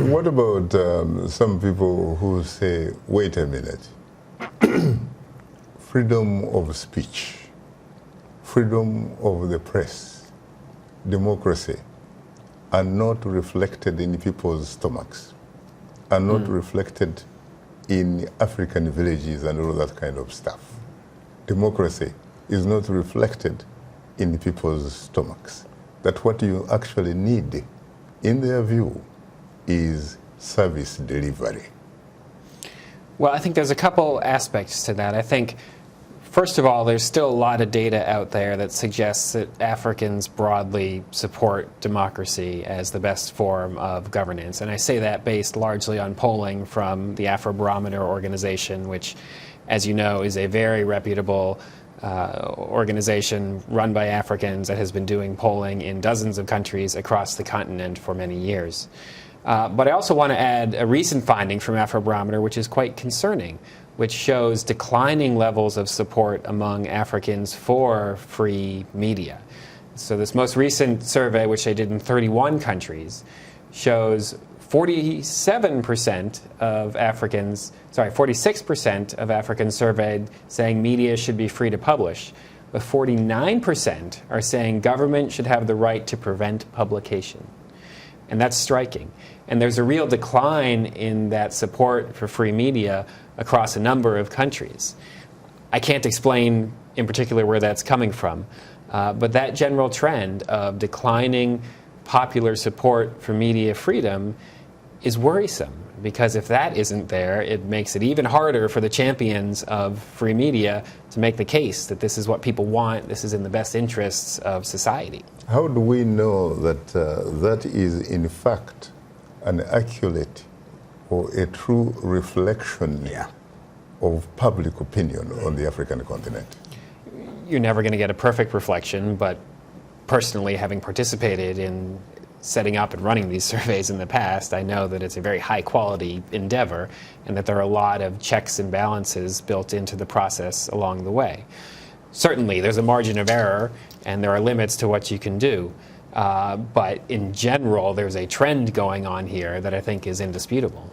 What about some people who say, wait a minute, freedom of speech, freedom of the press, democracy are not reflected in people's stomachs, are not reflected in African villages and all that kind of stuff. Democracy is not reflected in people's stomachs. That what you actually need, in their view, is service delivery. Well, I think there's a couple aspects to that. I think, first of all, there's still a lot of data out there that suggests that Africans broadly support democracy as the best form of governance. And I say that based largely on polling from the Afrobarometer organization, which, as you know, is a very reputable organization run by Africans that has been doing polling in dozens of countries across the continent for many years. But I also want to add a recent finding from Afrobarometer, which is quite concerning, which shows declining levels of support among Africans for free media. So this most recent survey, which they did in 31 countries, shows 46% of Africans surveyed saying media should be free to publish, but 49% are saying government should have the right to prevent publication. And that's striking. And there's a real decline in that support for free media across a number of countries. I can't explain in particular where that's coming from, but that general trend of declining popular support for media freedom is worrisome, because if that isn't there, it makes it even harder for the champions of free media to make the case that this is what people want, this is in the best interests of society. How do we know that that is in fact an accurate or a true reflection of public opinion on the African continent? You're never going to get a perfect reflection, but personally, having participated in setting up and running these surveys in the past, I know that it's a very high quality endeavor and that there are a lot of checks and balances built into the process along the way. Certainly, there's a margin of error and there are limits to what you can do. But in general, there's a trend going on here that I think is indisputable.